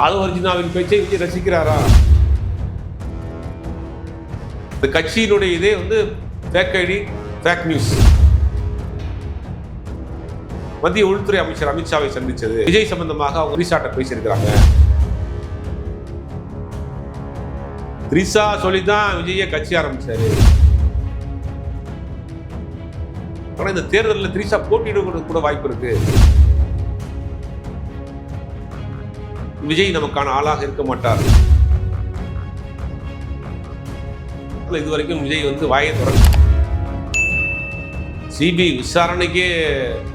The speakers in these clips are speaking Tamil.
ஆதவ அர்ஜுனாவின் பேச்சை விஜய் ரசிக்கிறாரா? இந்த கட்சியினுடைய இதே வந்து ஃபேக் ஐடி, ஃபேக் நியூஸ். மத்திய உள்துறை அமைச்சர் அமித்ஷாவை சந்திச்சது விஜய் சம்பந்தமாக அவங்க த்ரிஷாட்ட பேசியிருக்கிறாங்க. த்ரிஷா சொல்லிதான் விஜய கட்சி ஆரம்பிச்சாரு. ஆனா இந்த தேர்தலில் த்ரிஷா போட்டியிடுவதற்கு கூட வாய்ப்பு இருக்கு. விஜய் நமக்கான ஆளாக இருக்க மாட்டார். இதுவரைக்கும் விஜய் வந்து வாயை திறந்து சிபிஐ விசாரணைக்கே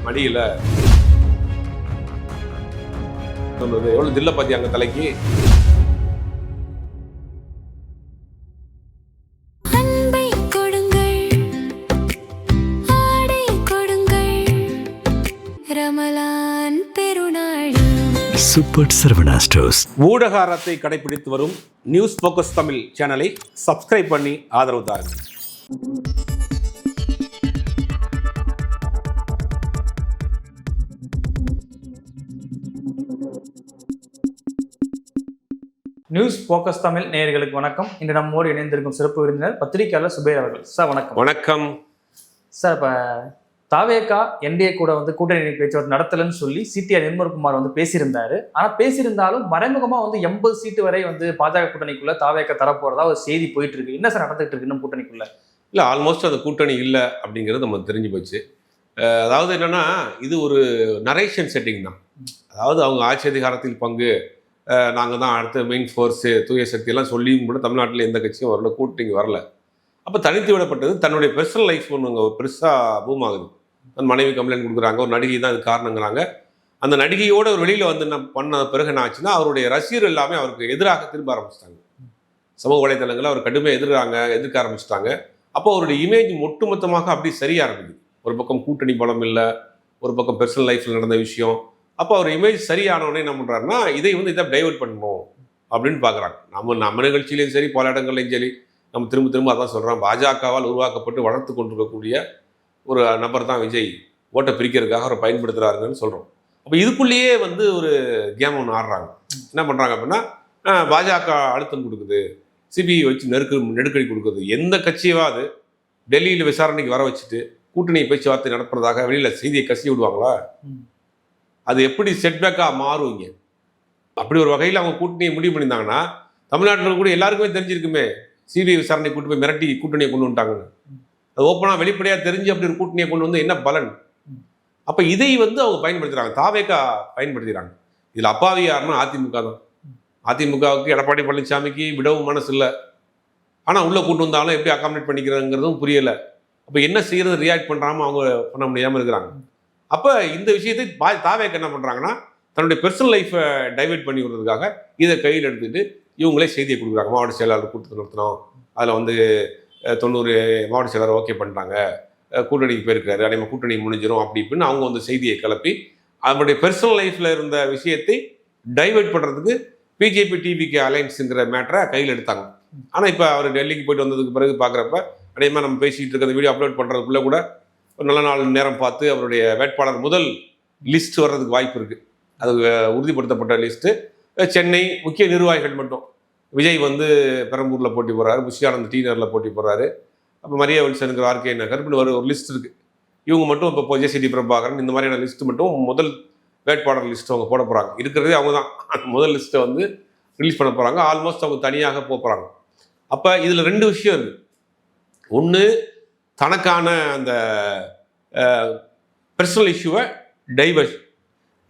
மடியல. எவ்வளவு தில்ல பாத்தி அங்க தலைக்கு. Super Saravana stores. ஊடக அறத்தை கடைபிடித்து வரும் நியூஸ் போக்கஸ் தமிழ் சேனலை சப்ஸ்கிரைப் பண்ணி ஆதரவு தாருங்கள். நியூஸ் போக்கஸ் தமிழ் நேயர்களுக்கு வணக்கம். இன்று நம்மோடு இணைந்திருக்கும் சிறப்பு விருந்தினர் பத்திரிகையாளர் சுபேர் அவர்கள். சார் வணக்கம். வணக்கம் சார். இப்போ தாவேகா என்டிஏ கூட வந்து கூட்டணி பேச்சுவார்த்தை நடத்தலன்னு சொல்லி சிடிஆர் நிர்மல்குமார் வந்து பேசியிருந்தாரு. ஆனால் பேசியிருந்தாலும் மறைமுகமாக வந்து 80 சீட்டு வரை வந்து பாஜக கூட்டணிக்குள்ள தாவேகா தரப்போறதா ஒரு செய்தி போயிட்டு இருக்கு. என்ன சார் நடந்துட்டு இருக்கு இன்னும் கூட்டணிக்குள்ள? இல்லை, ஆல்மோஸ்ட் அந்த கூட்டணி இல்லை அப்படிங்கிறது நமக்கு தெரிஞ்சு போச்சு. அதாவது என்னன்னா, இது ஒரு நரேஷன் செட்டிங் தான். அதாவது அவங்க ஆட்சி அதிகாரத்தில் பங்கு, நாங்கள் தான் அடுத்த மெயின் ஃபோர்ஸு, தூய சக்தியெல்லாம் சொல்லியும் கூட தமிழ்நாட்டில் எந்த கட்சியும் வரல, கூட்டணிக்கு வரல. அப்போ தனித்து விடப்பட்டது. தன்னுடைய பெர்சனல் லைஃப் ஒன்று பெருசாக பூம் ஆகுது. தன் மனைவி கம்ப்ளைண்ட் கொடுக்குறாங்க, ஒரு நடிகை தான் இது காரணங்கிறாங்க. அந்த நடிகையோடு ஒரு வெளியில் வந்து என்ன பண்ண பிறகு என்ன ஆச்சுன்னா, அவருடைய ரசிகர் எல்லாமே அவருக்கு எதிராக திரும்ப ஆரம்பிச்சிட்டாங்க. சமூக வலைதளங்களில் அவர் கடுமையாக எதிர்க்க ஆரம்பிச்சிட்டாங்க. அப்போ அவருடைய இமேஜ் ஒட்டுமொத்தமாக அப்படி சரியாக ஆரம்பிக்குது. ஒரு பக்கம் கூட்டணி பலம் இல்லை, ஒரு பக்கம் பெர்சனல் லைஃப்பில் நடந்த விஷயம். அப்போ அவர் இமேஜ் சரியானவனே என்ன பண்ணுறாருன்னா, இதை டைவர்ட் பண்ணணும் அப்படின்னு பார்க்குறாங்க. நம்ம நிகழ்ச்சியிலையும் சரி, பல இடங்கள்லையும் சரி, நம்ம திரும்ப அதான் சொல்கிறோம். பாஜகவால் உருவாக்கப்பட்டு வளர்த்து கொண்டிருக்கக்கூடிய ஒரு நபர் தான் விஜய். ஓட்டை பிரிக்கிறதுக்காக அவரை பயன்படுத்துகிறாருங்கன்னு சொல்கிறோம். அப்போ இதுக்குள்ளேயே வந்து ஒரு கேம் ஒன்று ஆடுறாங்க. என்ன பண்ணுறாங்க அப்படின்னா, பாஜக அழுத்தம் கொடுக்குது, சிபிஐ வச்சு நெருக்கடி கொடுக்குது. எந்த கட்சியாவது டெல்லியில் விசாரணைக்கு வர வச்சுட்டு கூட்டணி பேச்சுவார்த்தை நடத்துறதாக வெளியில் செய்தியை கசி விடுவாங்களா? அது எப்படி செட்பேக்காக மாறுவீங்க? அப்படி ஒரு வகையில் அவங்க கூட்டணியை முடிவு பண்ணியிருந்தாங்கன்னா, தமிழ்நாட்டில் கூட எல்லாருக்குமே தெரிஞ்சிருக்குமே, சிபிஐ விசாரணை கூட்டு போய் மிரட்டி கூட்டணியை கொண்டு வந்துட்டாங்கன்னு. அது ஓப்பனாக வெளிப்படையாக தெரிஞ்சு அப்படி ஒரு கூட்டணியை கொண்டு வந்து என்ன பலன்? அப்போ இதை வந்து அவங்க பயன்படுத்துகிறாங்க, தாவேகா பயன்படுத்துகிறாங்க. இதில் அப்பாவி யாருன்னா அதிமுக தான். அதிமுகவுக்கு எடப்பாடி பழனிசாமிக்கு விடவும் மனசு இல்லை. ஆனால் உள்ளே கூட்டு வந்தாலும் எப்படி அகாமடேட் பண்ணிக்கிறதுங்கிறதும் புரியலை. அப்போ என்ன செய்கிறது, ரியாக்ட் பண்ணுறாமல் அவங்க பண்ண முடியாமல் இருக்கிறாங்க. அப்போ இந்த விஷயத்தை தாவேகா என்ன பண்ணுறாங்கன்னா, தன்னுடைய பெர்சனல் லைஃப்பை டைவெர்ட் பண்ணி விடுறதுக்காக இதை கையில் எடுத்துக்கிட்டு இவங்களே செய்தியை கொடுக்குறாங்க. மாவட்ட செயலாளர் கூட்டத்தை நடத்தினோம், அதில் வந்து 90 மாவட்ட செயலாளர் ஓகே பண்ணிட்டாங்க, கூட்டணிக்கு போயிருக்காரு, அதே மாதிரி கூட்டணி முடிஞ்சிடும் அப்படி இப்படின்னு அவங்க வந்து செய்தியை கிளப்பி அவருடைய பெர்சனல் லைஃப்பில் இருந்த விஷயத்தை டைவெர்ட் பண்ணுறதுக்கு பிஜேபி டிவிக்கு அலையன்ஸுங்கிற மேட்டரை கையில் எடுத்தாங்க. ஆனால் இப்போ அவர் டெல்லிக்கு போயிட்டு வந்ததுக்கு பிறகு பார்க்குறப்ப, அதே மாதிரி நம்ம பேசிக்கிட்டு இருக்க வீடியோ அப்லோட் பண்ணுறதுக்குள்ளே கூட ஒரு நல்ல நாள் நேரம் பார்த்து அவருடைய வேட்பாளர் முதல் லிஸ்ட் வர்றதுக்கு வாய்ப்பு இருக்குது. அது உறுதிப்படுத்தப்பட்ட லிஸ்ட்டு. சென்னை முக்கிய நிர்வாகிகள் மட்டும். விஜய் வந்து பெரம்பூரில் போட்டி போடுறாரு, புஷியானந்த் டி நகரில் போட்டி போடுறாரு. அப்போ மரியா வில்சனுங்கிற ஆர்கே நகர் இப்படி ஒரு லிஸ்ட் இருக்குது. இவங்க மட்டும் இப்போ ஜேசிடி பிரபாகரன் இந்த மாதிரியான லிஸ்ட்டு மட்டும் முதல் வேட்பாளர் லிஸ்ட்டு அவங்க போட போகிறாங்க. இருக்கிறதே அவங்க தான். முதல் லிஸ்ட்டை வந்து ரிலீஸ் பண்ண போகிறாங்க. ஆல்மோஸ்ட் அவங்க தனியாக போகிறாங்க. அப்போ இதில் 2 விஷயம் இருக்குது. ஒன்று, தனக்கான அந்த பர்சனல் இஷ்யூவை டைவர்ட்.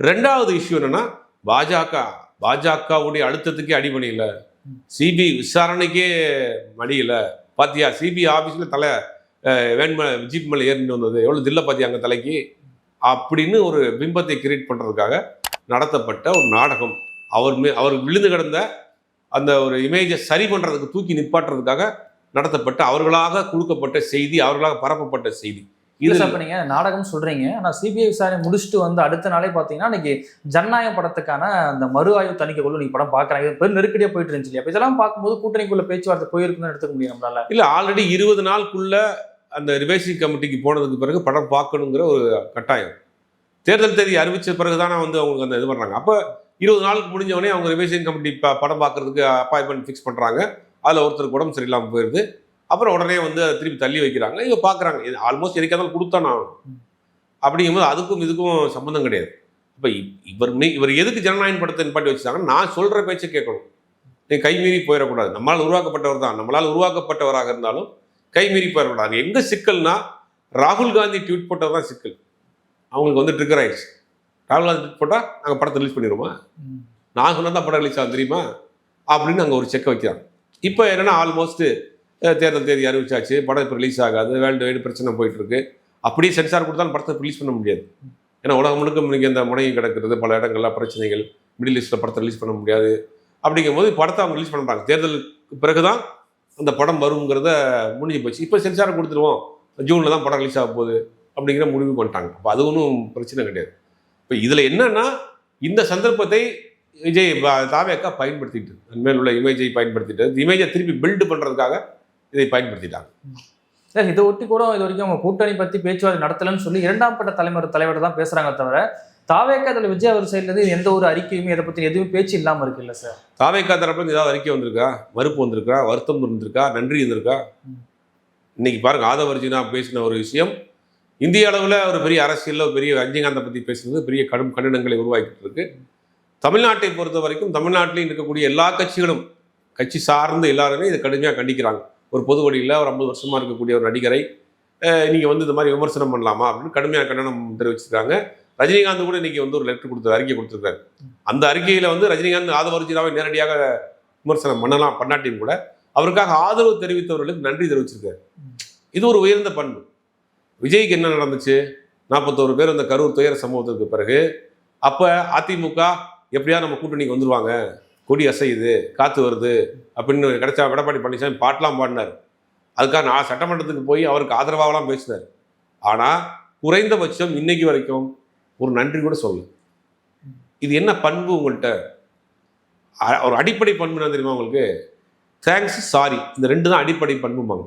2வது இஷ்யூ என்னென்னா, பாஜகவுடைய அழுத்தத்துக்கே அடிபணியில், சிபிஐ விசாரணைக்கே மடியில். பாத்தியா, சிபிஐ ஆஃபீஸில் தலை ஜீப் மேலே ஏறிட்டு வந்தது எவ்வளோ தில்ல பாத்தியா அங்கே தலைக்கு அப்படின்னு ஒரு பிம்பத்தை கிரியேட் பண்ணுறதுக்காக நடத்தப்பட்ட ஒரு நாடகம். அவர் விழுந்து கிடந்த அந்த ஒரு இமேஜை சரி பண்ணுறதுக்கு, தூக்கி நிப்பாட்டுறதுக்காக நடத்தப்பட்ட, அவர்களாக கொடுக்கப்பட்ட செய்தி, அவர்களாக பரப்பப்பட்ட செய்தி. இது நீங்க நாடகம் சொல்றீங்க. ஆனா சிபிஐ விசாரணை முடிச்சுட்டு வந்து அடுத்த நாளே பாத்தீங்கன்னா, இன்னைக்கு ஜனநாயக படத்துக்கான அந்த மறு ஆய்வு தணிக்கை குழு நீங்க படம் பாக்குறாங்க. பெரும் நெருக்கடியா போயிட்டு இருந்துச்சு இல்லையா? இதெல்லாம் பார்க்கும்போது கூட்டணிக்குள்ள பேச்சுவார்த்தை போயிருக்குன்னு எடுத்துக்க முடியும் நம்மளால. இல்ல, ஆல்ரெடி 20 நாளுக்குள்ள அந்த ரிவைசிங் கமிட்டிக்கு போனதுக்கு பிறகு படம் பார்க்கணுங்கிற ஒரு கட்டாயம். தேர்தல் தேதி அறிவிச்ச பிறகுதானே வந்து அவங்களுக்கு அந்த இது பண்றாங்க. அப்ப 20 நாளுக்கு முடிஞ்சவொடனே அவங்க ரிவைசிங் கமிட்டி படம் பார்க்கறதுக்கு அப்பாயின்மெண்ட் ஃபிக்ஸ் பண்ணுறாங்க. அதில் ஒருத்தருக்கு உடம்பு சரியில்லாமல் போயிடுது. அப்புறம் உடனே வந்து அதை திருப்பி தள்ளி வைக்கிறாங்க. இவங்க பார்க்குறாங்க இது ஆல்மோஸ்ட் எதுக்காக கொடுத்தானே ஆகணும். அப்படிங்கும்போது அதுக்கும் இதுக்கும் சம்மந்தம் கிடையாது. இப்போ இவர் எதுக்கு ஜனநாயக படத்தை நிப்பாட்டி வச்சுட்டாங்கன்னா, நான் சொல்கிற பேச்சை கேட்கணும், நீ கைமீறி போயிடக்கூடாது. நம்மளால் உருவாக்கப்பட்டவர் தான், நம்மளால் உருவாக்கப்பட்டவராக இருந்தாலும் கைமீறி போயிடக்கூடாது. எங்கே சிக்கல்னா, ராகுல் காந்தி ட்வீட் போட்டது தான் சிக்கல். அவங்களுக்கு வந்து ட்ரிகர் ஆயிடுச்சு. ராகுல் காந்தி ட்வீட் போட்டால் நாங்கள் படத்தை ரிலீஸ் பண்ணிடுவோமா, நான் சொன்னால் தான் படம் ரிலீஸ் ஆகும் தெரியுமா அப்படின்னு அங்கே ஒரு செக்கை வைக்கிறாங்க. இப்போ என்னென்னா ஆல்மோஸ்ட்டு தேர்தல் தேதி அறிவிச்சாச்சு, படம் இப்போ ரிலீஸ் ஆகாது, வேர்ல்டு வைடு பிரச்சனை போயிட்டுருக்கு. அப்படியே சென்சார் கொடுத்தாலும் படத்தை ரிலீஸ் பண்ண முடியாது. ஏன்னா உலகம் முழுக்க இன்னைக்கு இந்த முனையும் கிடக்கிறது, பல இடங்கள்லாம் பிரச்சனைகள், மிடில் ஈஸ்டில் படத்தை ரிலீஸ் பண்ண முடியாது. அப்படிங்கும்போது படத்தை அவங்க ரிலீஸ் பண்ணுறாங்க. தேர்தலுக்கு பிறகு தான் அந்த படம் வருங்கிறத முடிஞ்சு போச்சு. இப்போ சென்சாரை கொடுத்துருவோம், ஜூனில் தான் படம் ரிலீஸ் ஆக போகுது அப்படிங்கிற முடிவு பண்ணிட்டாங்க. அப்போ அது ஒன்றும் பிரச்சனை கிடையாது. இப்போ இதில் என்னன்னா, இந்த சந்தர்ப்பத்தை விஜய் தாவேக்கா பயன்படுத்திட்டு, அண்மையில் உள்ள இமேஜை பயன்படுத்திட்டு, இமேஜை திருப்பி பில்டு பண்ணுறதுக்காக இதை பயன்படுத்திட்டாங்க. சார் இதை ஒட்டி கூட இது வரைக்கும் அவங்க கூட்டணி பற்றி பேச்சுவார்த்தை நடத்தலன்னு சொல்லி இரண்டாம் பட்ட தலைவர் தான் பேசுகிறாங்க தவிர, தாவேக்கா அதில் விஜய் அவர் சைட்லேருந்து எந்த ஒரு அறிக்கையுமே இதை பற்றி எதுவும் பேச்சு இல்லாமல் இருக்குல்ல சார்? தாவேக்கா தரப்புல ஏதாவது அறிக்கை வந்திருக்கா, மறுப்பு வந்திருக்கா, வருத்தம் இருந்திருக்கா, நன்றி இருந்திருக்கா? இன்னைக்கு பாருங்க, ஆதவர்ஜினா பேசின ஒரு விஷயம் இந்திய அளவில் ஒரு பெரிய அரசியலில் பெரிய ரஜினிகாந்தை பற்றி பேசுறது பெரிய கடும் கண்டனங்களை உருவாக்கிட்டு இருக்கு. தமிழ்நாட்டை பொறுத்த வரைக்கும் தமிழ்நாட்டிலையும் இருக்கக்கூடிய எல்லா கட்சிகளும், கட்சி சார்ந்த எல்லாருமே இதை கடுமையாக கண்டிக்கிறாங்க. ஒரு பொது வழியில் ஒரு 50 வருஷமாக இருக்கக்கூடிய ஒரு நடிகரை நீங்கள் வந்து இந்த மாதிரி விமர்சனம் பண்ணலாமா அப்படின்னு கடுமையாக கண்டனம் தெரிவிச்சிருக்காங்க. ரஜினிகாந்த் கூட இன்னைக்கு வந்து ஒரு லெட்டர் கொடுத்து அறிக்கை கொடுத்துருக்காரு. அந்த அறிக்கையில் வந்து ரஜினிகாந்த் ஆதவர்ஜினாவை நேரடியாக விமர்சனம் பண்ணாட்டியும் கூட அவருக்காக ஆதரவு தெரிவித்தவர்களுக்கு நன்றி தெரிவிச்சிருக்காரு. இது ஒரு உயர்ந்த பண்பு. விஜய்க்கு என்ன நடந்துச்சு, 41 பேர் அந்த கரூர் துயர சம்பவத்துக்கு பிறகு அப்போ அதிமுக எப்படியா நம்ம கூட்டணிக்கு வந்துருவாங்க, கொடி அசையுது, காற்று வருது அப்படின்னு கிடைச்சா எடப்பாடி பழனிசாமி பாட்டெலாம் பாடினார். அதுக்காக நான் சட்டமன்றத்துக்கு போய் அவருக்கு ஆதரவாகலாம் பேசினார். ஆனால் குறைந்தபட்சம் இன்னைக்கு வரைக்கும் ஒரு நன்றி கூட சொல்லு. இது என்ன பண்பு உங்கள்கிட்ட? ஒரு அடிப்படை பண்பு என்ன தெரியுமா உங்களுக்கு? தேங்க்ஸ், சாரி, இந்த 2 தான் அடிப்படை பண்புமாங்க.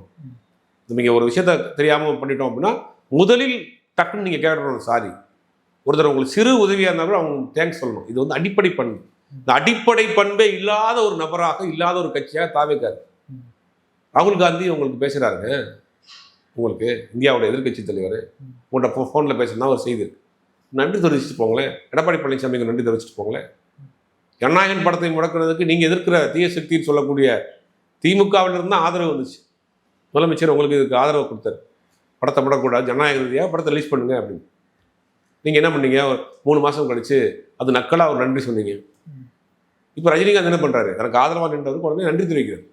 நீங்கள் ஒரு விஷயத்த தெரியாமல் பண்ணிட்டோம் அப்படின்னா முதலில் டக்குன்னு நீங்கள் கேட்கணும் சாரி. ஒருத்தர் உங்களுக்கு சிறு உதவியாக இருந்தால் கூட அவங்க தேங்க்ஸ் சொல்லணும். இது வந்து அடிப்படை பண்பு. இந்த அடிப்படை பண்பே இல்லாத ஒரு நபராக, இல்லாத ஒரு கட்சியாக தாவேக்காரு. ராகுல் காந்தி உங்களுக்கு பேசுகிறாருங்க, உங்களுக்கு இந்தியாவோட எதிர்கட்சி தலைவர் உங்கள்கிட்ட ஃபோனில் பேசுனா ஒரு செய்தி இருக்கு, நன்றி தெரிவிச்சுட்டு போங்களேன். எடப்பாடி பழனிசாமிக்கு நன்றி தெரிவிச்சுட்டு போங்களேன். ஜனநாயகன் படத்தை முடக்கிறதுக்கு நீங்கள் எதிர்க்கிற தீய சக்தின்னு சொல்லக்கூடிய திமுகவிலிருந்து தான் ஆதரவு வந்துச்சு. முதலமைச்சர் உங்களுக்கு இதுக்கு ஆதரவு கொடுத்தாரு, படத்தை முடக்கூடாது, ஜனநாயக ரீதியாக படத்தை ரிலீஸ் பண்ணுங்க அப்படின்னு. நீங்கள் என்ன பண்ணீங்க, ஒரு 3 மாதம் கழிச்சு அது நக்கலாக ஒரு நன்றி சொன்னீங்க. இப்போ ரஜினிகாந்த் என்ன பண்ணுறாரு, எனக்கு ஆதரவாக நின்றதுக்கு உடனே நன்றி தெரிவிக்கிறார்.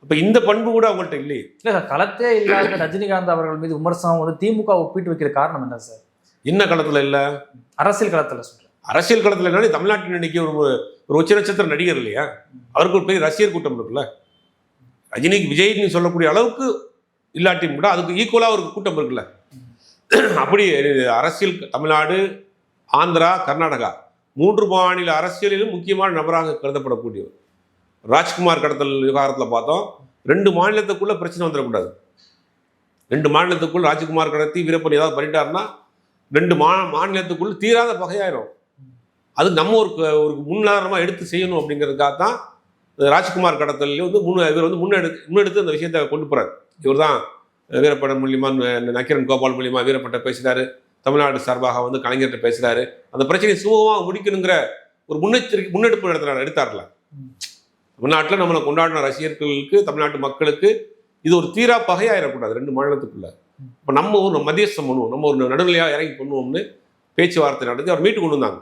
அப்போ இந்த பண்பு கூட அவங்கள்ட்ட இல்லையே. இல்லை சார், களத்தே இல்லாத ரஜினிகாந்த் அவர்கள் மீது விமர்சனம் வந்து திமுக ஒப்பிட்டு வைக்கிற காரணம் என்ன சார்? என்ன களத்தில் இல்லை, அரசியல் களத்தில் சொல்கிறேன். அரசியல் களத்தில் என்னன்னா, தமிழ்நாட்டில் இன்னைக்கு ஒரு உச்ச நட்சத்திர நடிகர் இல்லையா, அவருக்கு ஒரு பெரிய ரசிகர் கூட்டம் இருக்குல்ல. ரஜினிக்கு விஜய்னு சொல்லக்கூடிய அளவுக்கு இல்லாட்டியும் கூட அதுக்கு ஈக்குவலாக ஒரு கூட்டம் இருக்குல்ல. அப்படி அரசியல் தமிழ்நாடு, ஆந்திரா, கர்நாடகா 3 மாநில அரசியலிலும் முக்கியமான நபராக கருதப்படக்கூடியவர். ராஜ்குமார் கடத்தல் விவகாரத்தில் பார்த்தோம், 2 மாநிலத்துக்குள்ள பிரச்சனை வந்துடக்கூடாது. 2 மாநிலத்துக்குள் ராஜ்குமார் கடத்தி வீரப்பன் ஏதாவது பண்ணிட்டாருன்னா 2 மாநிலத்துக்குள் தீராத பகையாயிரும். அது நம்ம ஒரு முன்னுதாரணமாக எடுத்து செய்யணும் அப்படிங்கிறதுக்காக தான் ராஜ்குமார் கடத்தல் வந்து இவர் வந்து முன்னெடுத்து அந்த விஷயத்தை கொண்டு போகிறார். இவர் தான் வீரப்பன் மூலியமா, நக்கீரன் கோபால் மூலியமா வீரப்பட்ட பேசுகிறாரு, தமிழ்நாடு சார்பாக வந்து கலைஞர்கிட்ட பேசுகிறாரு. அந்த பிரச்சனையை சுமூகமாக முடிக்கணுங்கிற ஒரு முன்னெடுப்பு எடுத்தார்ல. தமிழ்நாட்டில் நம்மளை கொண்டாடின ரசிகர்களுக்கு, தமிழ்நாட்டு மக்களுக்கு இது ஒரு தீரா பகையாயிடக்கூடாது 2 மாநிலத்துக்குள்ள. இப்போ நம்ம ஒரு மத்தியஸ்தம் பண்ணுவோம், நம்ம ஒரு நடுநிலையாக இறங்கி பண்ணுவோம்னு பேச்சுவார்த்தை நடத்தி அவர் மீட்டு கொண்டு வந்தாங்க.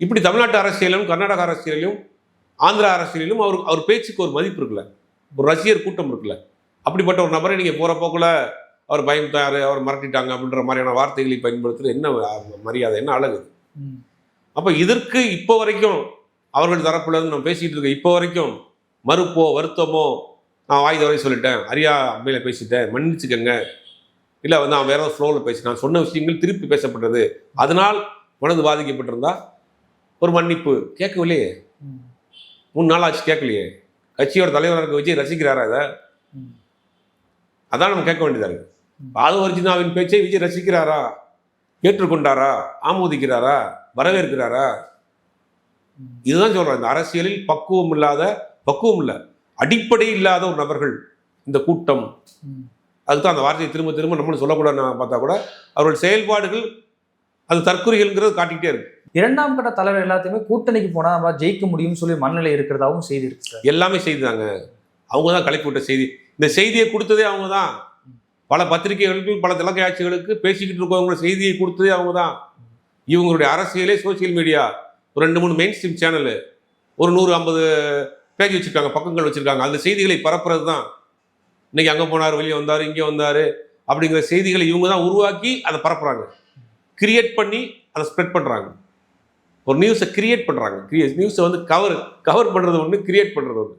இப்படி தமிழ்நாட்டு அரசியலும், கர்நாடக அரசியலிலும், ஆந்திரா அரசியலிலும் அவர் பேச்சுக்கு ஒரு மதிப்பு இருக்குல்ல, ஒரு ரசிகர் கூட்டம் இருக்குல்ல. அப்படிப்பட்ட ஒரு நபரை நீங்கள் போகிற போக்குல அவர் பயந்தாரு, அவர் மிரட்டிட்டாங்க அப்படின்ற மாதிரியான வார்த்தைகளை பயன்படுத்துறது என்ன மரியாதை, என்ன அழகு? அப்போ இதற்கு இப்போ வரைக்கும் அவர்கள் தரப்புலேருந்து நம்ம பேசிகிட்டு இருக்க இப்போ வரைக்கும் மறுப்போ வருத்தமோ, நான் வாய் தவறை சொல்லிட்டேன், அரியா அம்மையில பேசிட்டேன், மன்னிச்சுக்கங்க, இல்லை வந்து நான் வேற ஏதாவது ஃப்ளோவில் பேசினேன், சொன்ன விஷயங்கள் திருப்பி பேசப்பட்டது, அதனால் மனது பாதிக்கப்பட்டிருந்தா ஒரு மன்னிப்பு கேட்கவில்லையே. 3 நாள் ஆச்சு கேட்கலையே. கட்சியோட தலைவராக விஜய் ரசிக்கிறாரா? இதை அதான் நம்ம கேட்க வேண்டியதாக இருக்குது. ஆதவர்ஜினாவின் பேச்சை விஜய் ரசிக்கிறாரா, ஏற்றுக்கொண்டாரா, ஆமோதிக்கிறாரா, வரவேற்கிறாரா? இதுதான் சொல்றேன். இந்த அரசியலில் பக்குவம் இல்லை, அடிப்படை இல்லாத ஒரு நபர்கள் இந்த கூட்டம். அதுதான் அந்த வார்த்தையை திரும்ப திரும்ப நம்மளும் சொல்லக்கூடாதுன்னு பார்த்தா கூட அவர்கள் செயல்பாடுகள் அது தற்கொலைகள்ங்கிறது காட்டிக்கிட்டே இருக்கு. இரண்டாம் கட்ட தலைவர் எல்லாத்தையுமே கூட்டணிக்கு போனா நம்ம ஜெயிக்க முடியும்னு சொல்லி மனநிலை இருக்கிறதாவும் செய்தி இருக்கு சார். எல்லாமே செய்தி தாங்க. அவங்க தான் கலப்பி விட்ட செய்தி. இந்த செய்தியை கொடுத்ததே அவங்க தான். பல பத்திரிகைகளுக்கு பல தொலைக்காட்சிகளுக்கு பேசிக்கிட்டு இருக்கவங்க செய்தியை கொடுத்ததே அவங்க தான். இவங்களுடைய அரசியலே சோசியல் மீடியா, ஒரு 2-3 மெயின் ஸ்ட்ரீம் சேனலு, ஒரு 150 பேஜ் வச்சுருக்காங்க, பக்கங்கள் வச்சுருக்காங்க. அந்த செய்திகளை பரப்புறது தான். இன்னைக்கு அங்கே போனார், வெளியே வந்தார், இங்கே வந்தார் அப்படிங்கிற செய்திகளை இவங்க தான் உருவாக்கி அதை பரப்புகிறாங்க. கிரியேட் பண்ணி அதை ஸ்ப்ரெட் பண்ணுறாங்க. ஒரு நியூஸை கிரியேட் பண்ணுறாங்க. நியூஸை வந்து கவர் பண்ணுறது ஒன்று, கிரியேட் பண்ணுறது ஒன்று.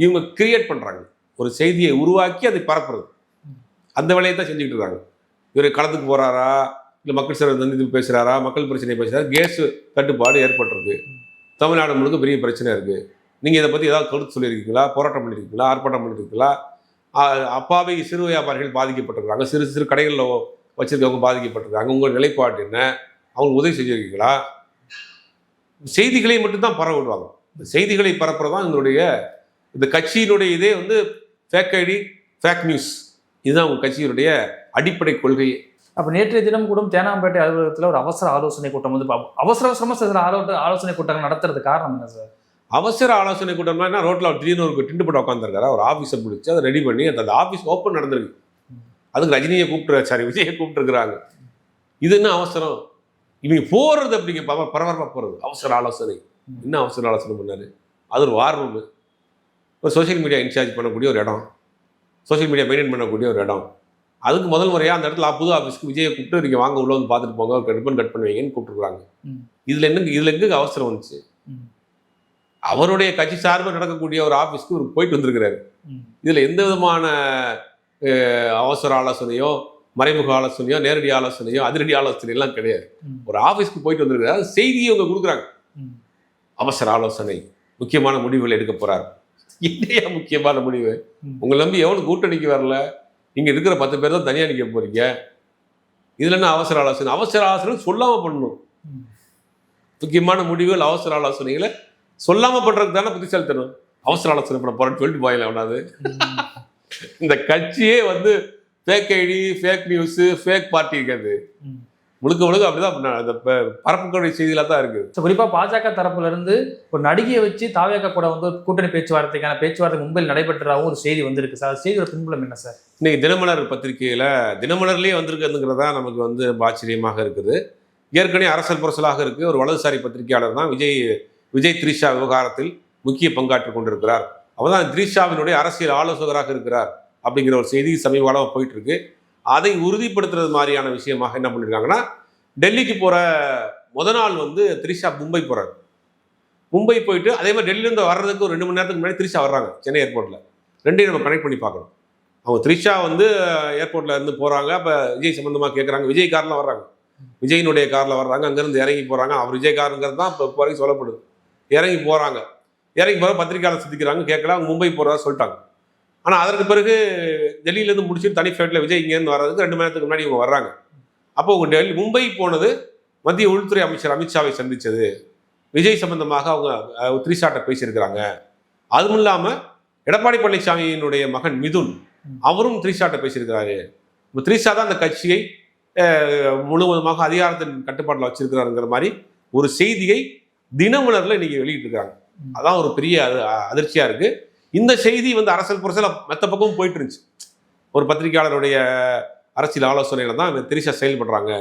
இவங்க கிரியேட் பண்ணுறாங்க, ஒரு செய்தியை உருவாக்கி அதை பரப்புறது. அந்த வேலையை தான் செஞ்சுக்கிட்டு இருக்காங்க. இவர் களத்துக்கு போகிறாரா, இல்லை மக்கள் சேவை இது பேசுகிறாரா, மக்கள் பிரச்சனை பேசுகிறாரா, கேஸ் தட்டுப்பாடு ஏற்பட்டிருக்கு, தமிழ்நாடு முழுக்க பெரிய பிரச்சனை இருக்குது, நீங்கள் இதை பற்றி ஏதாவது கருத்து சொல்லியிருக்கீங்களா, போராட்டம் பண்ணியிருக்கீங்களா, ஆர்ப்பாட்டம் பண்ணியிருக்கீங்களா, அப்பாவி சிறு வியாபாரிகள் பாதிக்கப்பட்டிருக்காங்க, சிறு சிறு கடைகளில் வச்சுருக்கவங்க பாதிக்கப்பட்டிருக்காங்க, உங்கள் நிலைப்பாடு என்ன, அவங்களுக்கு உதவி செஞ்சுருக்கீங்களா, செய்திகளை மட்டும்தான் பரவ விடுவாங்க. இந்த செய்திகளை பரப்புறதான் எங்களுடைய இந்த கட்சியினுடைய இதே வந்து ஃபேக் ஐடி, ஃபேக் நியூஸ். இதுதான் உங்கள் கட்சியினுடைய அடிப்படை கொள்கையே. அப்போ நேற்றைய தினம் கூட தேனாம்பேட்டை அலுவலகத்தில் ஒரு அவசர ஆலோசனை கூட்டம் வந்து அவசரமாக சில ஆலோசனை கூட்டங்கள் நடத்துறது காரணம் என்ன சார்? அவசர ஆலோசனை கூட்டம்னா என்ன, ரோட்டில் திடீர்னு ஒரு டிண்டு போட்டு உட்காந்துருக்காரு, ஒரு ஆஃபீஸை பிடிச்சி அதை ரெடி பண்ணி அந்த ஆஃபீஸ் ஓப்பன் நடந்திருக்கு. அதுக்கு ரஜினியை விஜயை கூப்பிட்டுருக்குறாங்க. இது என்ன அவசரம்? இவங்க போகிறது அப்படிங்க பரபரப்பாக போகிறது. அவசர ஆலோசனை என்ன அவசர ஆலோசனை பண்ணாரு? அது ஒரு வார் ரூமு, ஒரு சோஷியல் மீடியா இன்சார்ஜ் பண்ணக்கூடிய ஒரு இடம், சோஷியல் மீடியா மெயின்டைன் பண்ணக்கூடிய ஒரு இடம். அதுக்கு முதல் முறையாக அந்த இடத்துல புது ஆஃபீஸ்க்கு விஜயை கூப்பிட்டு நீங்கள் வாங்க உள்ள வந்து பார்த்துட்டு போங்க, ரிப்பன் கட் பண்ணுவீங்கன்னு கூப்பிட்டுருக்காங்க. இதில் எங்கே அவசரம் வந்துச்சு? அவருடைய கட்சி சார்பில் நடக்கக்கூடிய ஒரு ஆஃபீஸ்க்கு இவர் போயிட்டு வந்திருக்கிறாரு. இதில் எந்த விதமான அவசர ஆலோசனையோ, மறைமுக ஆலோசனையோ, நேரடி ஆலோசனையோ, அதிரடி ஆலோசனையெல்லாம் கிடையாது. ஒரு ஆஃபீஸ்க்கு போயிட்டு வந்திருக்கிறாரு, செய்தியை அவங்க கொடுக்குறாங்க. அவசர ஆலோசனை, முக்கியமான முடிவுகள் எடுக்க போறாரு. இல்லையா முக்கியமான முடிவு? உங்களை நம்பி எவனும் கூட்டணிக்கு வரல, நீங்க இருக்கிற 10 பேர் தான் தனியாக நிற்க போறீங்க. இதுல என்ன அவசர ஆலோசனை? அவசர ஆலோசனை சொல்லாம பண்ணணும். முக்கியமான முடிவுகள், அவசர ஆலோசனைகளை சொல்லாம பண்றதுக்கு தானே புத்திசாலித்தனம். அவசர ஆலோசனை பண்ண போறேன்னு சொல்லிட்டு போயிடலாம். அவனாவது இந்த கட்சியே வந்து fake ID, fake news, fake party இருக்காது. முழுக்க அப்படிதான் அந்த பரப்புக்கூடிய செய்திகளாக தான் இருக்குது. குறிப்பாக பாஜக தரப்புல இருந்து ஒரு நடிகையை வச்சு தாவேகா கூட வந்து கூட்டணி பேச்சுவார்த்தை மும்பையில் நடைபெற்றதாகவும் ஒரு செய்தி வந்திருக்கு சார். செய்தியோட பின்புலம் என்ன சார்? இன்னைக்கு தினமலர் பத்திரிகையில தினமலர்லேயே வந்திருக்குங்கிறதா நமக்கு வந்து ஆச்சரியமாக இருக்குது. ஏற்கனவே அரசல் புரசலாக இருக்கு. ஒரு வலதுசாரி பத்திரிகையாளர் தான் விஜய் த்ரிஷா விவகாரத்தில் முக்கிய பங்காற்றி கொண்டிருக்கிறார். அவர் தான் த்ரிஷாவினுடைய அரசியல் ஆலோசகராக இருக்கிறார் அப்படிங்கிற ஒரு செய்தி சமீப காலமாக போயிட்டு இருக்கு. அதை உறுதிப்படுத்துறது மாதிரியான விஷயமாக என்ன பண்ணியிருக்காங்கன்னா, டெல்லிக்கு போகிற நாள் வந்து த்ரிஷா மும்பை போகிறாரு. மும்பை போயிட்டு அதே மாதிரி டெல்லியிலேருந்து வர்றதுக்கு ஒரு 2 மணி நேரத்துக்கு முன்னாடி த்ரிஷா வர்றாங்க சென்னை ஏர்போர்ட்டில். ரெண்டையும் நம்ம கனெக்ட் பண்ணி பார்க்கணும். அவங்க த்ரிஷா வந்து ஏர்போர்ட்டில் இருந்து போகிறாங்க. அப்போ விஜய் சம்மந்தமாக கேட்குறாங்க. விஜய் காரில் வர்றாங்க, விஜயினுடைய காரில் வர்றாங்க. அங்கேருந்து இறங்கி போகிறாங்க. அவர் விஜய் காருங்கிறது தான் இப்போ வரைக்கும் சொல்லப்படுது. இறங்கி போகிறாங்க. இறங்கி போகிற பத்திரிக்கையாளர் சந்திக்கிறாங்க, கேட்கல. அவங்க மும்பை போகிறதா சொல்லிட்டாங்க. ஆனால் அதற்கு பிறகு டெல்லியிலேருந்து முடிச்சுட்டு தனி ஃப்ளைட்டில் விஜய் இங்கேருந்து வர்றதுக்கு 2 மணி நேரத்துக்கு முன்னாடி இவங்க வர்றாங்க. அப்போ உங்க மும்பை போனது மத்திய உள்துறை அமைச்சர் அமித்ஷாவை சந்தித்தது. விஜய் சம்பந்தமாக அவங்க த்ரிஷாட்ட பேசியிருக்கிறாங்க. அதுவும் இல்லாமல் எடப்பாடி பழனிசாமியினுடைய மகன் மிதுன் அவரும் த்ரிஷாட்ட பேசியிருக்கிறாரு. இப்போ த்ரிஷா தான் அந்த கட்சியை முழுவதுமாக அதிகாரத்தின் கட்டுப்பாட்டில் வச்சிருக்கிறாருங்கிற மாதிரி ஒரு செய்தியை தினமலரில் இன்னைக்கு வெளியிட்டிருக்காங்க. அதான் ஒரு பெரிய அதிர்ச்சியாக இருக்குது. இந்த செய்தி வந்து அரசியல் புரசல மற்ற பக்கமும் போயிட்டு இருந்துச்சு. ஒரு பத்திரிகையாளருடைய அரசியல் ஆலோசனையில தான் த்ரிஷா செயல்படுறாங்க.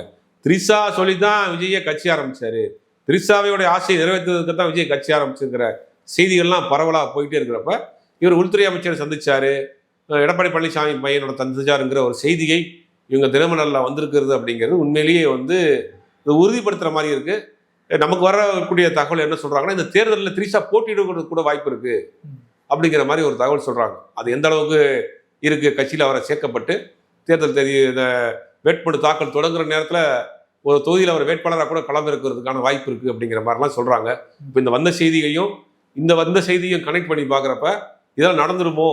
த்ரிஷா சொல்லி தான் விஜயை கட்சி ஆரம்பிச்சாரு, த்ரிஷாவையோடைய ஆசையை நிறைவேற்றுவதற்கு தான் விஜய் கட்சி ஆரம்பிச்சிருக்கிற செய்திகள்லாம் பரவலாக போயிட்டே இருக்கிறப்ப இவர் உள்துறை அமைச்சரை சந்திச்சாரு, எடப்பாடி பழனிசாமி பையனோட சந்திச்சாருங்கிற ஒரு செய்தியை இவங்க தினமலரில் வந்திருக்கிறது அப்படிங்கிறது உண்மையிலேயே வந்து உறுதிப்படுத்துகிற மாதிரி இருக்குது. நமக்கு வரக்கூடிய தகவல் என்ன சொல்கிறாங்கன்னா, இந்த தேர்தலில் த்ரிஷா போட்டியிடுவதற்கு கூட வாய்ப்பு இருக்குது அப்படிங்கிற மாதிரி ஒரு தகவல் சொல்கிறாங்க. அது எந்த அளவுக்கு இருக்குது, கட்சியில் அவரை சேர்க்கப்பட்டு தேர்தல் தேதி இந்த வேட்புமனு தாக்கல் தொடங்குற நேரத்தில் ஒரு தொகுதியில் அவர் வேட்பாளராக கூட களமிறக்கிறதுக்கான வாய்ப்பு இருக்குது அப்படிங்கிற மாதிரிலாம் சொல்கிறாங்க. இப்போ இந்த வந்த செய்தியையும் கனெக்ட் பண்ணி பார்க்குறப்ப இதெல்லாம் நடந்துருமோ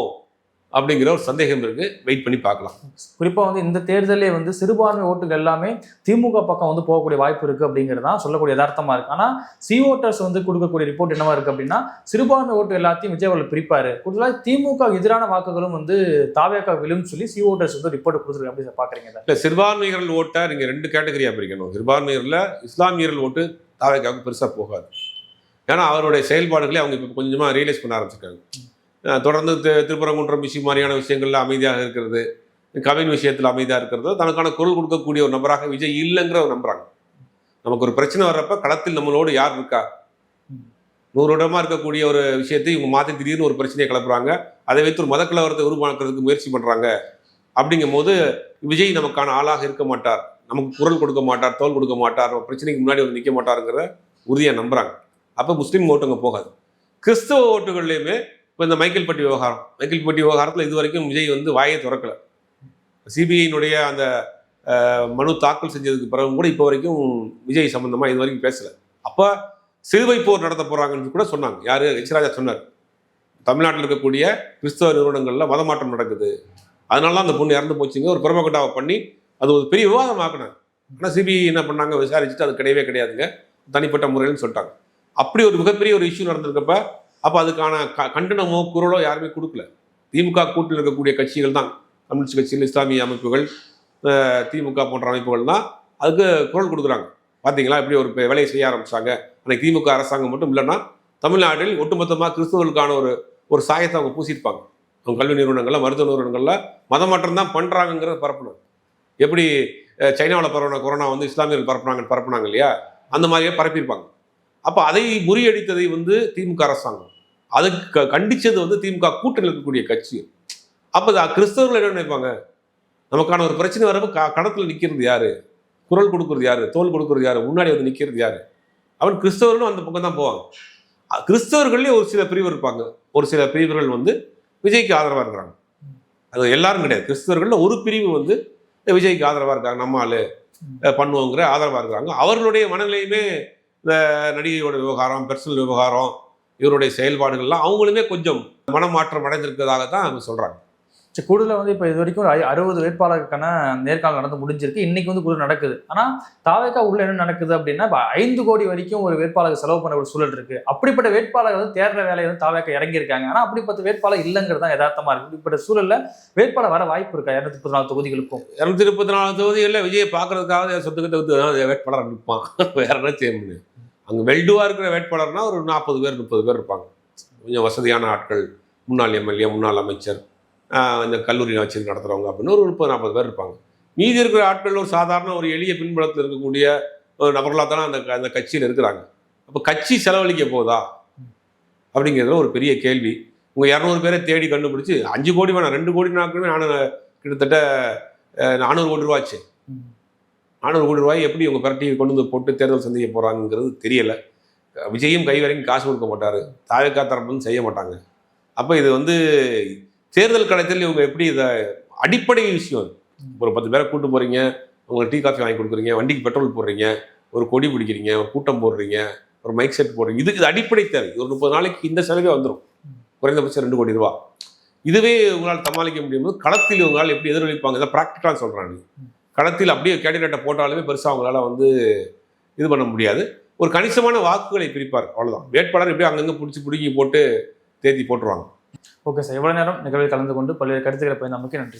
அப்படிங்கிற ஒரு சந்தேகம் இருக்கு. வெயிட் பண்ணி பார்க்கலாம். குறிப்பா வந்து இந்த தேர்தலே வந்து சிறுபான்மை ஓட்டுகள் எல்லாமே திமுக பக்கம் வந்து போகக்கூடிய வாய்ப்பு இருக்கு அப்படிங்கிறது தான் சொல்லக்கூடிய யதார்த்தமா இருக்கு. ஆனா சி ஓட்டர்ஸ் வந்து கொடுக்கக்கூடிய ரிப்போர்ட் என்னவா இருக்கு அப்படின்னா, சிறுபான்மை ஓட்டு எல்லாத்தையும் விஜய் அவர்கள் பிரிப்பாரு, கூடுதலாக திமுக எதிரான வாக்குகளும் வந்து தாவேகா விழும் சொல்லி சி ஓட்டர்ஸ் வந்து ரிப்போர்ட் கொடுத்துருக்காங்க. அப்படி பாக்குறீங்க? இல்லை, சிறுபான்மைகள் ஓட்டை நீங்க 2 கேட்டகரியா பிரிக்கணும். சிறுபான்மையர்ல இஸ்லாமியர்கள் ஓட்டு தாவேகாவுக்கு பெருசா போகாது. ஏன்னா அவருடைய செயல்பாடுகளை அவங்க இப்போ கொஞ்சமா ரியலைஸ் பண்ண ஆரம்பிச்சிருக்காங்க. தொடர்ந்து திருப்பரங்குன்றம் விஷயம் மாதிரியான விஷயங்கள்ல அமைதியாக இருக்கிறது, கவின் விஷயத்தில் அமைதியாக இருக்கிறது, தனக்கான குரல் கொடுக்கக்கூடிய ஒரு நபராக விஜய் இல்லைங்கிற ஒரு நம்புறாங்க. நமக்கு ஒரு பிரச்சனை வர்றப்ப களத்தில் நம்மளோடு யார் இருக்கா, 100 வருடமா இருக்கக்கூடிய ஒரு விஷயத்தை இவங்க மாற்றி திடீர்னு ஒரு பிரச்சனையை கிளப்புறாங்க, அதை வைத்து ஒரு மதக்கலவரத்தை உருவாக்குறதுக்கு முயற்சி பண்ணுறாங்க. அப்படிங்கும் போது விஜய் நமக்கான ஆளாக இருக்க மாட்டார், நமக்கு குரல் கொடுக்க மாட்டார், தோல் கொடுக்க மாட்டார், பிரச்சனைக்கு முன்னாடி வந்து நிற்க மாட்டாருங்கிற உறுதியாக நம்புறாங்க. அப்போ முஸ்லீம் ஓட்டுங்க போகாது. கிறிஸ்தவ ஓட்டுகள்லையுமே இப்போ இந்த மைக்கேல்பட்டி விவகாரத்தில் இது வரைக்கும் விஜய் வந்து வாயை திறக்கலை. சிபிஐனுடைய அந்த மனு தாக்கல் செஞ்சதுக்கு பிறகு கூட இப்போ வரைக்கும் விஜய் சம்பந்தமாக இது வரைக்கும் பேசலை. அப்போ சிலுவை போர் நடத்த போகிறாங்கன்னு கூட சொன்னாங்க. யார்? எச் ராஜா சொன்னார். தமிழ்நாட்டில் இருக்கக்கூடிய கிறிஸ்தவ நிறுவனங்களில் மதமாற்றம் நடக்குது, அதனால தான் அந்த பொண்ணு இறந்து போச்சுங்க ஒரு பிரமகண்டாவை பண்ணி அது ஒரு பெரிய விவாதம் ஆக்கினாங்க. ஆனால் சிபிஐ என்ன பண்ணாங்க, விசாரிச்சுட்டு அது கிடையவே கிடையாதுங்க, தனிப்பட்ட முறையில்னு சொல்லிட்டாங்க. அப்படி ஒரு மிகப்பெரிய ஒரு இஷ்யூ நடந்திருக்கப்ப அப்போ அதுக்கான கண்டனமோ குரலோ யாருமே கொடுக்கல. திமுக கூட்டில் இருக்கக்கூடிய கட்சிகள் தான், கம்யூனிஸ்ட் கட்சிகள், இஸ்லாமிய அமைப்புகள், திமுக போன்ற அமைப்புகள் தான் அதுக்கு குரல் கொடுக்குறாங்க. பார்த்தீங்களா இப்படி ஒரு வேலையை செய்ய ஆரம்பிச்சாங்க. அன்னைக்கு திமுக அரசாங்கம் மட்டும் இல்லைன்னா தமிழ்நாட்டில் ஒட்டுமொத்தமாக கிறிஸ்தவர்களுக்கான ஒரு சாயத்தை அவங்க பூசியிருப்பாங்க. அவங்க கல்வி நிறுவனங்களில், மருத்துவ நிறுவனங்களில் மதமாற்றம் தான் பண்ணுறாங்கிறத பரப்பணும். எப்படி சைனாவில் பரவின கொரோனா வந்து இஸ்லாமியர்கள் பரப்புனாங்க இல்லையா, அந்த மாதிரியே பரப்பியிருப்பாங்க. அப்போ அதை முறியடித்ததை வந்து திமுக அரசாங்கம், அதுக்கு கண்டித்தது வந்து திமுக கூட்டணியில் இருக்கக்கூடிய கட்சி. அப்போ கிறிஸ்தவர்கள் என்ன நினைப்பாங்க, நமக்கான ஒரு பிரச்சனை வரப்போ களத்தில் நிற்கிறது யாரு, குரல் கொடுக்குறது யாரு, தோல் கொடுக்குறது யாரு, முன்னாடி வந்து நிற்கிறது யாரு, அவன் கிறிஸ்தவர்களும் அந்த பக்கம் தான் போவாங்க. கிறிஸ்தவர்களே ஒரு சில பிரிவு இருப்பாங்க, ஒரு சில பிரிவுகள் வந்து விஜய்க்கு ஆதரவாக இருக்கிறாங்க. அது எல்லாரும் கிடையாது. கிறிஸ்தவர்களில் ஒரு பிரிவு வந்து விஜய்க்கு ஆதரவாக இருக்காங்க, நம்ம ஆளு பண்ணுவோங்கிற ஆதரவாக இருக்கிறாங்க. அவர்களுடைய மனநிலையுமே இந்த நடிகையோட விவகாரம், பெர்சனல் விவகாரம், இவருடைய செயல்பாடுகள்லாம் அவங்களுமே கொஞ்சம் மனமாற்றம் அடைந்திருக்கிறதாக தான் அவங்க சொல்கிறாங்க. சரி, கூடுதலாக வந்து இப்போ இது வரைக்கும் 60 வேட்பாளருக்கான நேர்காணல் நடந்து முடிஞ்சிருக்கு. இன்னைக்கு வந்து கூடுதல் நடக்குது. ஆனால் தாவேகா உள்ள என்ன நடக்குது அப்படின்னா, இப்போ 5 கோடி வரைக்கும் ஒரு வேட்பாளருக்கு செலவு பண்ண ஒரு சூழல் இருக்கு. அப்படிப்பட்ட வேட்பாளர் வந்து தேர்தல் வேலையை வந்து தாவேகா இறங்கியிருக்காங்க. ஆனால் அப்படிப்பட்ட வேட்பாளர் இல்லைங்கிறது தான் யதார்த்தமா இருக்கு. இப்படிப்பட்ட சூழல்ல வேட்பாளர் வர வாய்ப்பு இருக்கா? 234 தொகுதிகளுக்கும் 234 தொகுதிகளில் விஜயை பார்க்கறதுக்காக சொத்துக்கிட்ட வேட்பாளர் நிற்பான். வேற என்ன செய்ய முடியும்? அங்கே வெல்டுவாக இருக்கிற வேட்பாளர்னா ஒரு 40 பேர் 30 பேர் இருப்பாங்க. கொஞ்சம் வசதியான ஆட்கள், முன்னாள் எம்எல்ஏ, முன்னாள் அமைச்சர், இந்த கல்லூரி வச்சு நடத்துகிறவங்க அப்படின்னு ஒரு 30-40 பேர் இருப்பாங்க. மீதி இருக்கிற ஆட்கள் ஒரு சாதாரண ஒரு எளிய பின்புலத்தில் இருக்கக்கூடிய ஒரு நபர்களாக தானே அந்த கட்சியில் இருக்கிறாங்க. அப்போ கட்சி செலவழிக்க போதா அப்படிங்கிறதுல ஒரு பெரிய கேள்வி. உங்கள் 200 பேரை தேடி கண்டுபிடிச்சி 5 கோடி வேணாம், 2 கோடி நாட்களுமே கிட்டத்தட்ட 400 கோடி ரூபாச்சு. 400 கோடி ரூபாய் எப்படி இவங்க பரட்டி கொண்டு வந்து போட்டு தேர்தல் சந்திக்க போகிறாங்கிறது தெரியலை. விஜயும் கை வரைக்கும் காசு கொடுக்க மாட்டார், தாவேகா தரப்புன்னு செய்ய மாட்டாங்க. அப்போ இது வந்து தேர்தல் களத்தில் இவங்க எப்படி இதை அடிப்படை விஷயம், ஒரு 10 பேரை கூட்டு போகிறீங்க, உங்களுக்கு டீ காஃபி வாங்கி கொடுக்குறீங்க, வண்டிக்கு பெட்ரோல் போடுறீங்க, ஒரு கொடி பிடிக்கிறீங்க, ஒரு கூட்டம் போடுறீங்க, ஒரு மைக் செட் போடுறீங்க, இது அடிப்படை தேவை. ஒரு 30 நாளைக்கு இந்த செலவே வந்துடும், குறைந்தபட்சம் 2 கோடி ரூபா. இதுவே உங்களால் சமாளிக்க முடியும்போது களத்தில் இவங்களால் எப்படி எதிரொலிப்பாங்க, இதை ப்ராக்டிக்கலாக சொல்கிறாங்க. களத்தில் அப்படியே கேண்டிடேட்டை போட்டாலுமே பெருசாக அவங்களால வந்து இது பண்ண முடியாது. ஒரு கணிசமான வாக்குகளை பிரிப்பார், அவ்வளோதான். வேட்பாளர் எப்படியும் அங்கங்கே பிடிச்சி போட்டு தேத்தி போட்டுருவாங்க. ஓகே சார், எவ்வளோ நேரம் நிகழ்வில் கலந்து கொண்டு பல்வேறு கருத்துக்களை போய் நமக்கு நன்றி.